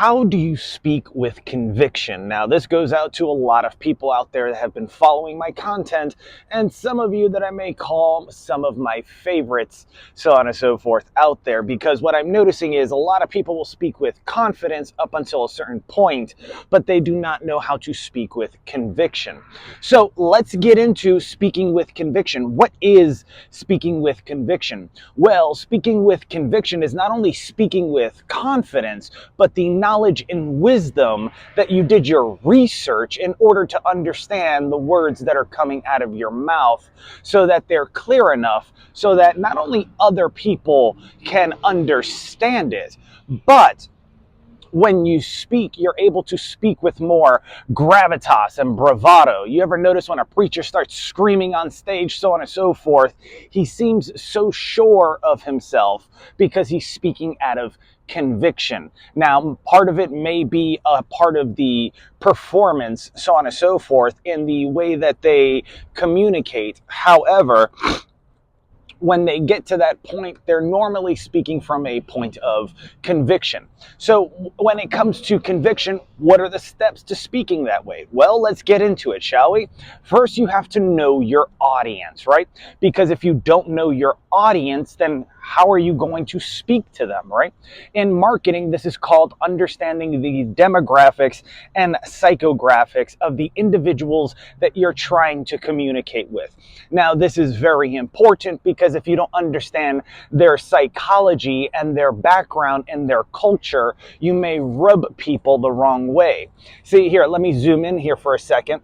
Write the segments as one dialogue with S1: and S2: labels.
S1: How do you speak with conviction? Now, this goes out to a lot of people out there that have been following my content, and some of you that I may call some of my favorites, so on and so forth, out there. Because what I'm noticing is a lot of people will speak with confidence up until a certain point, but they do not know how to speak with conviction. So let's get into speaking with conviction. What is speaking with conviction? Well, speaking with conviction is not only speaking with confidence, but the knowledge and wisdom that you did your research in order to understand the words that are coming out of your mouth so that they're clear enough so that not only other people can understand it, but when you speak, you're able to speak with more gravitas and bravado. You ever notice when a preacher starts screaming on stage, so on and so forth, he seems so sure of himself because he's speaking out of conviction. Now, part of it may be a part of the performance, so on and so forth, in the way that they communicate. However, when they get to that point, they're normally speaking from a point of conviction. So when it comes to conviction, what are the steps to speaking that way? Well, let's get into it, shall we? First, you have to know your audience, right? Because if you don't know your audience, then how are you going to speak to them, right? In marketing, this is called understanding the demographics and psychographics of the individuals that you're trying to communicate with. Now, this is very important because if you don't understand their psychology and their background and their culture, you may rub people the wrong way. See here, let me zoom in here for a second.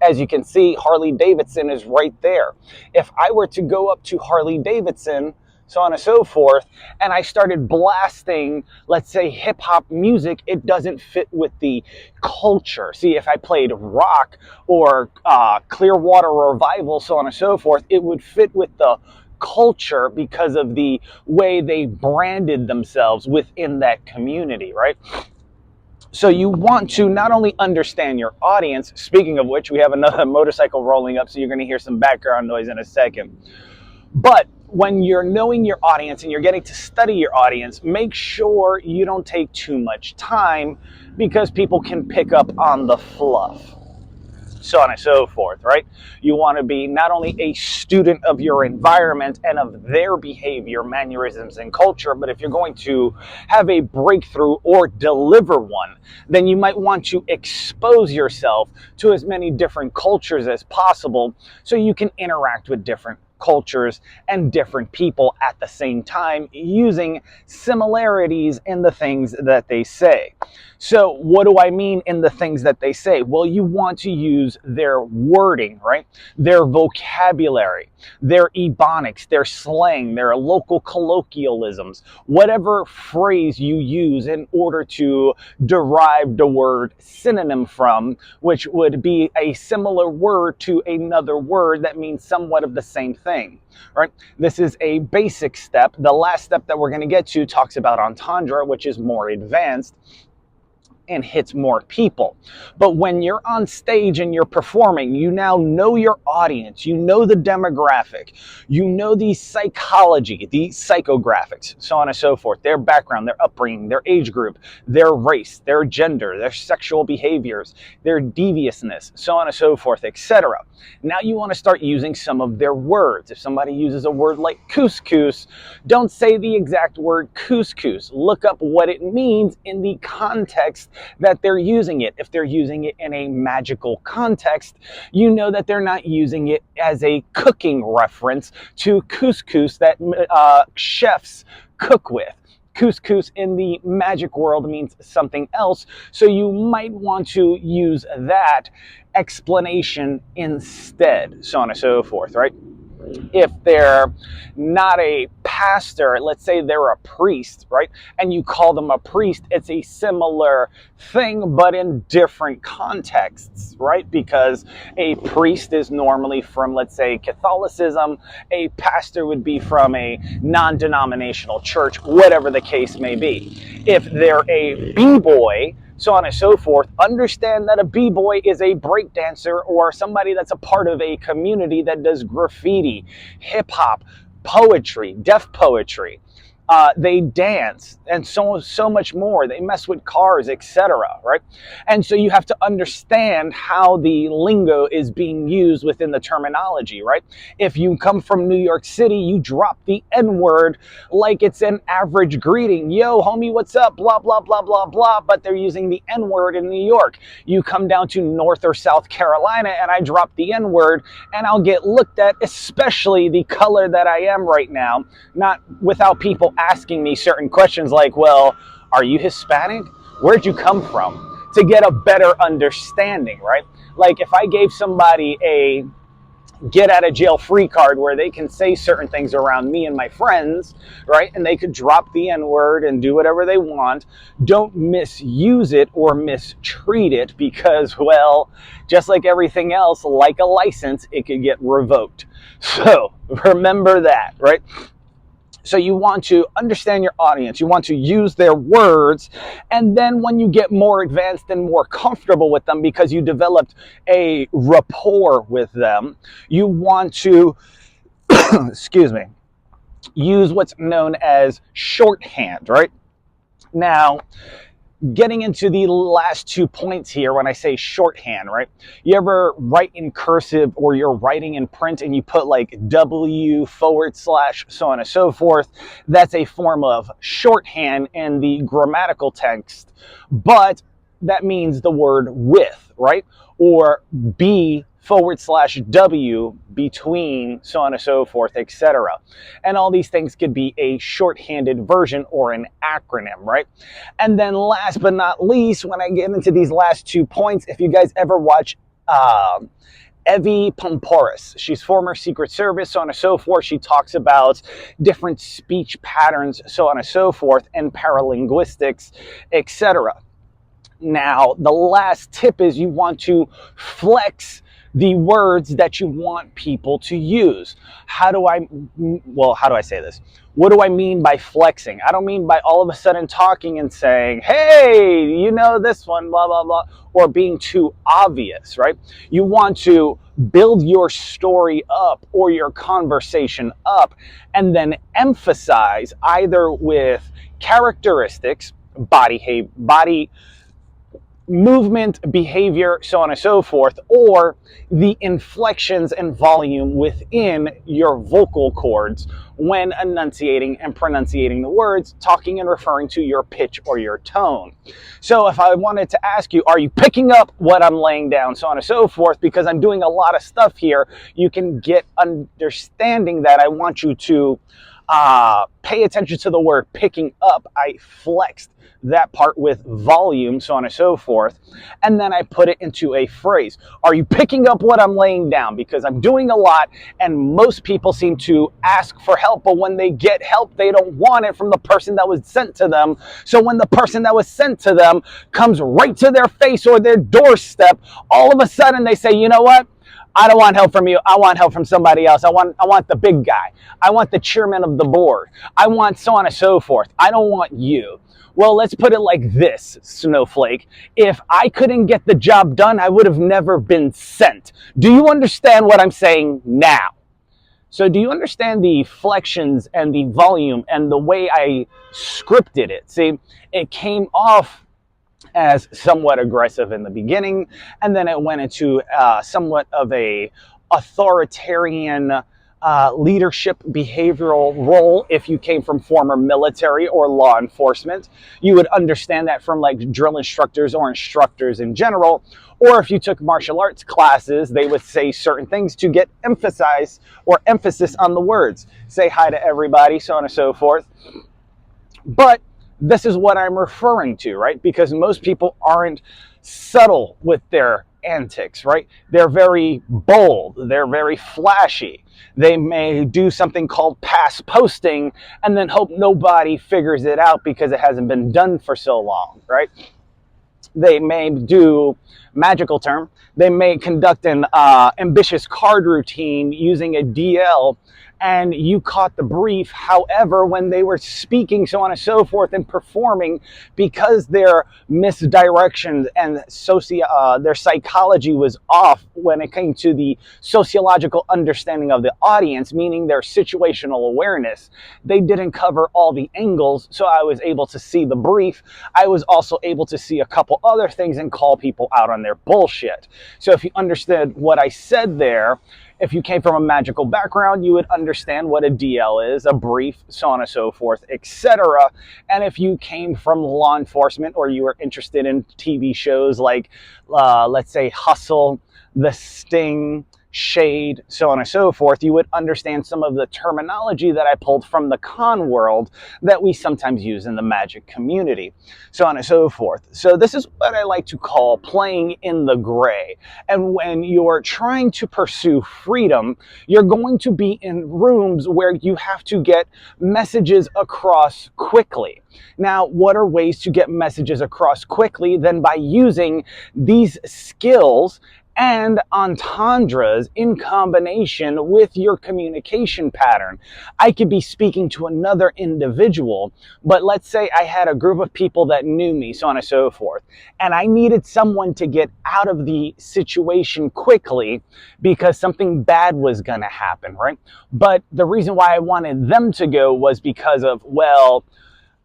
S1: As you can see, Harley Davidson is right there. If I were to go up to Harley Davidson, so on and so forth, and I started blasting, let's say, hip hop music, it doesn't fit with the culture. See, if I played rock or Clearwater Revival, so on and so forth, it would fit with the culture because of the way they branded themselves within that community, right? So you want to not only understand your audience, speaking of which, we have another motorcycle rolling up, so you're going to hear some background noise in a second. But when you're knowing your audience and you're getting to study your audience, make sure you don't take too much time because people can pick up on the fluff, so on and so forth, right? You want to be not only a student of your environment and of their behavior, mannerisms, and culture, but if you're going to have a breakthrough or deliver one, then you might want to expose yourself to as many different cultures as possible so you can interact with different cultures and different people at the same time using similarities in the things that they say. So what do I mean in the things that they say? Well, you want to use their wording, right? Their vocabulary, their ebonics, their slang, their local colloquialisms, whatever phrase you use in order to derive the word synonym from, which would be a similar word to another word that means somewhat of the same thing, right? This is a basic step. The last step that we're going to get to talks about entendre, which is more advanced and hits more people. But when you're on stage and you're performing, you now know your audience, you know the demographic, you know the psychology, the psychographics, so on and so forth, their background, their upbringing, their age group, their race, their gender, their sexual behaviors, their deviousness, so on and so forth, etc. Now you want to start using some of their words. If somebody uses a word like couscous, don't say the exact word couscous. Look up what it means in the context that they're using it. If they're using it in a magical context, you know that they're not using it as a cooking reference to couscous that chefs cook with. Couscous in the magic world means something else, so you might want to use that explanation instead, so on and so forth, right? If they're not a pastor, let's say they're a priest, right? And you call them a priest, it's a similar thing, but in different contexts, right? Because a priest is normally from, let's say, Catholicism. A pastor would be from a non-denominational church, whatever the case may be. If they're a b-boy, so on and so forth, understand that a b-boy is a breakdancer or somebody that's a part of a community that does graffiti, hip-hop, poetry, deaf poetry. they dance, and so much more. They mess with cars, etc. Right? And so you have to understand how the lingo is being used within the terminology. Right? If you come from New York City, you drop the N-word like it's an average greeting. Yo, homie, what's up? Blah blah blah blah blah. But they're using the N-word in New York. You come down to North or South Carolina, and I drop the N-word, and I'll get looked at, especially the color that I am right now, not without people asking me certain questions like, well, are you Hispanic? Where'd you come from? To get a better understanding, right? Like if I gave somebody a get out of jail free card where they can say certain things around me and my friends, right? And they could drop the N-word and do whatever they want. Don't misuse it or mistreat it because, well, just like everything else, like a license, it could get revoked. So remember that, right? So you want to understand your audience. You want to use their words. And then when you get more advanced and more comfortable with them because you developed a rapport with them, you want to, excuse me, use what's known as shorthand, right? Now, getting into the last 2 points here, when I say shorthand, right? You ever write in cursive or you're writing in print and you put like W / so on and so forth? That's a form of shorthand in the grammatical text, but that means the word with, right? Or B / W between, so on and so forth, etc. And all these things could be a shorthanded version or an acronym, right? And then last but not least, when I get into these last 2 points, if you guys ever watch Evie Poumpouras, she's former Secret Service, so on and so forth. She talks about different speech patterns, so on and so forth, and paralinguistics, etc. Now, the last tip is you want to flex the words that you want people to use. How do I say this? What do I mean by flexing? I don't mean by all of a sudden talking and saying, hey, you know this one, blah, blah, blah, or being too obvious, right? You want to build your story up or your conversation up and then emphasize either with characteristics, body movement, behavior, so on and so forth, or the inflections and volume within your vocal cords when enunciating and pronunciating the words, talking and referring to your pitch or your tone. So if I wanted to ask you, are you picking up what I'm laying down, so on and so forth, because I'm doing a lot of stuff here, you can get understanding that I want you to pay attention to the word picking up. I flexed that part with volume, so on and so forth, and then I put it into a phrase. Are you picking up what I'm laying down? Because I'm doing a lot, and most people seem to ask for help, but when they get help, they don't want it from the person that was sent to them. So when the person that was sent to them comes right to their face or their doorstep, all of a sudden they say, you know what? I don't want help from you. I want help from somebody else. I want the big guy. I want the chairman of the board. I want so on and so forth. I don't want you. Well, let's put it like this, Snowflake. If I couldn't get the job done, I would have never been sent. Do you understand what I'm saying now? So do you understand the flexions and the volume and the way I scripted it? See, it came off as somewhat aggressive in the beginning, and then it went into somewhat of a authoritarian leadership behavioral role. If you came from former military or law enforcement, you would understand that from like drill instructors or instructors in general. Or if you took martial arts classes, they would say certain things to get emphasized or emphasis on the words. Say hi to everybody, so on and so forth. But this is what I'm referring to, right? Because most people aren't subtle with their antics, right? They're very bold. They're very flashy. They may do something called pass posting and then hope nobody figures it out because it hasn't been done for so long, right? They may do, magical term, they may conduct an ambitious card routine using a DL and you caught the brief. However, when they were speaking, so on and so forth, and performing, because their misdirection and their psychology was off when it came to the sociological understanding of the audience, meaning their situational awareness, they didn't cover all the angles. So I was able to see the brief. I was also able to see a couple other things and call people out on their bullshit. So if you understood what I said there, if you came from a magical background, you would understand what a DL is, a brief, so on and so forth, etc. And if you came from law enforcement, or you were interested in TV shows like, let's say, Hustle, The Sting, Shade, so on and so forth, you would understand some of the terminology that I pulled from the con world that we sometimes use in the magic community, so on and so forth. So this is what I like to call playing in the gray. And when you're trying to pursue freedom, you're going to be in rooms where you have to get messages across quickly. Now, what are ways to get messages across quickly than by using these skills and entendres in combination with your communication pattern? I could be speaking to another individual, but let's say I had a group of people that knew me, so on and so forth, and I needed someone to get out of the situation quickly because something bad was going to happen, right? But the reason why I wanted them to go was because of, well,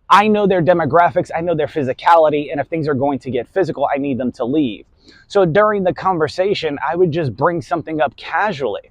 S1: I know their demographics, I know their physicality, and if things are going to get physical, I need them to leave. So during the conversation, I would just bring something up casually.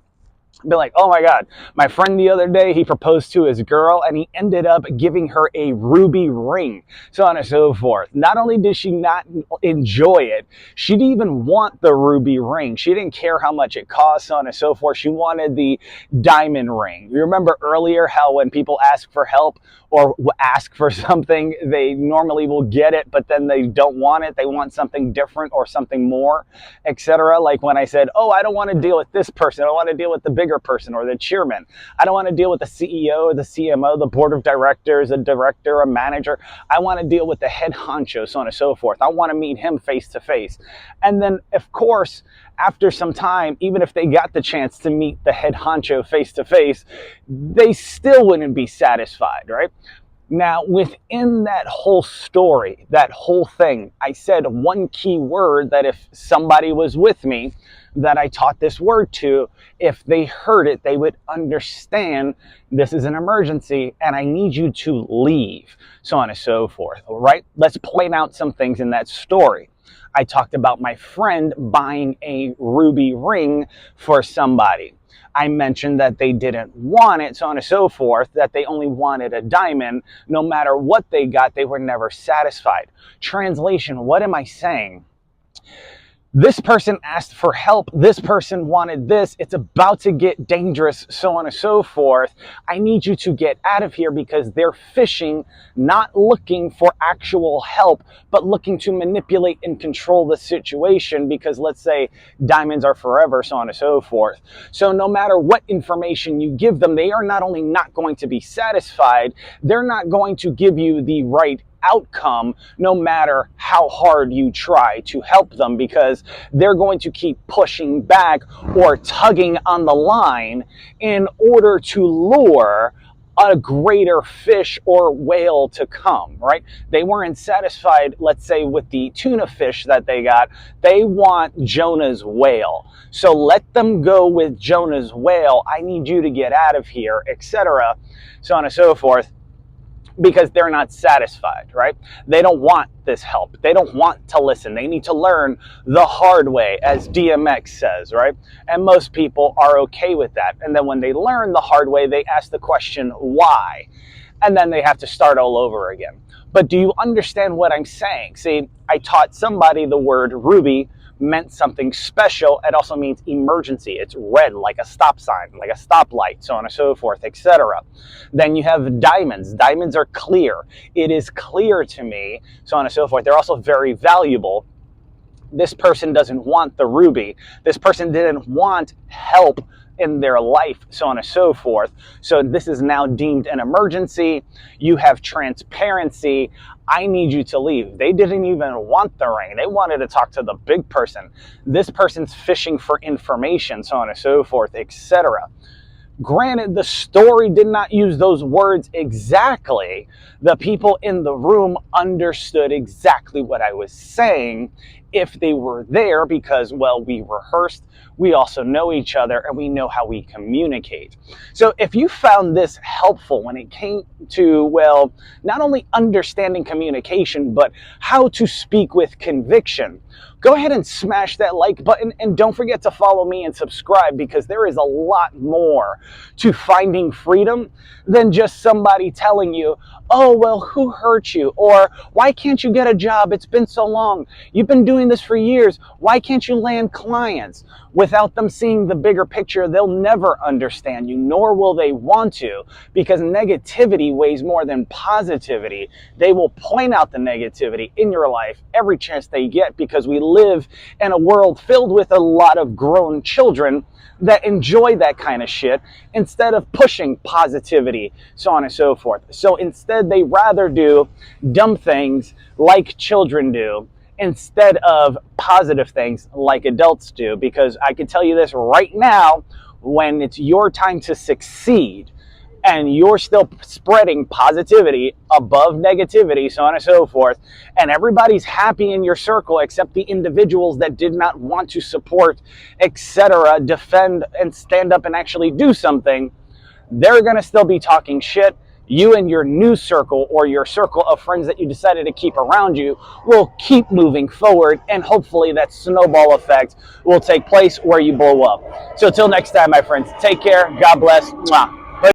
S1: Be like, oh my God, my friend the other day, he proposed to his girl and he ended up giving her a ruby ring, so on and so forth. Not only did she not enjoy it, she didn't even want the ruby ring. She didn't care how much it cost, so on and so forth. She wanted the diamond ring. You remember earlier how when people ask for help or ask for something, they normally will get it, but then they don't want it. They want something different or something more, etc. Like when I said, oh, I don't want to deal with this person. I want to deal with the bigger person or the chairman. I don't want to deal with the CEO or the CMO, the board of directors, a director, a manager. I want to deal with the head honcho, so on and so forth. I want to meet him face to face. And then, of course, after some time, even if they got the chance to meet the head honcho face to face, they still wouldn't be satisfied, right? Now, within that whole story, that whole thing, I said one key word that if somebody was with me, that I taught this word to, if they heard it, they would understand this is an emergency and I need you to leave, so on and so forth. All right, let's point out some things in that story. I talked about my friend buying a ruby ring for somebody. I mentioned that they didn't want it, so on and so forth, that they only wanted a diamond. No matter what they got, they were never satisfied. Translation, what am I saying? This person asked for help. This person wanted this. It's about to get dangerous, so on and so forth. I need you to get out of here because they're fishing, not looking for actual help, but looking to manipulate and control the situation because let's say diamonds are forever, so on and so forth. So no matter what information you give them, they are not only not going to be satisfied, they're not going to give you the right outcome no matter how hard you try to help them because they're going to keep pushing back or tugging on the line in order to lure a greater fish or whale to come, right? They weren't satisfied, let's say, with the tuna fish that they got. They want Jonah's whale. So let them go with Jonah's whale. I need you to get out of here, etc., so on and so forth. Because they're not satisfied, right? They don't want this help. They don't want to listen. They need to learn the hard way, as DMX says, right? And most people are okay with that. And then when they learn the hard way, they ask the question, why? And then they have to start all over again. But do you understand what I'm saying? See, I taught somebody the word ruby meant something special. It also means emergency. It's red, like a stop sign, like a stoplight, so on and so forth, etc. Then you have diamonds. Diamonds are clear. It is clear to me, so on and so forth. They're also very valuable. This person doesn't want the ruby. This person didn't want help in their life, so on and so forth. So this is now deemed an emergency. You have transparency. I need you to leave. They didn't even want the ring. They wanted to talk to the big person. This person's fishing for information, so on and so forth, etc. Granted, the story did not use those words exactly. The people in the room understood exactly what I was saying if they were there because, well, we rehearsed, we also know each other, and we know how we communicate. So if you found this helpful when it came to, well, not only understanding communication, but how to speak with conviction, go ahead and smash that like button, and don't forget to follow me and subscribe, because there is a lot more to finding freedom than just somebody telling you, oh, well, who hurt you? Or why can't you get a job? It's been so long. You've been doing this for years. Why can't you land clients? Without them seeing the bigger picture, they'll never understand you, nor will they want to, because negativity weighs more than positivity. They will point out the negativity in your life every chance they get, because we live in a world filled with a lot of grown children that enjoy that kind of shit instead of pushing positivity, so on and so forth. So instead, they rather do dumb things like children do instead of positive things like adults do. Because I can tell you this right now, when it's your time to succeed, and you're still spreading positivity above negativity, so on and so forth, and everybody's happy in your circle except the individuals that did not want to support, etc., defend, and stand up and actually do something, they're going to still be talking shit. You and your new circle, or your circle of friends that you decided to keep around you, will keep moving forward, and hopefully that snowball effect will take place where you blow up. So till next time, my friends, take care. God bless. Mwah.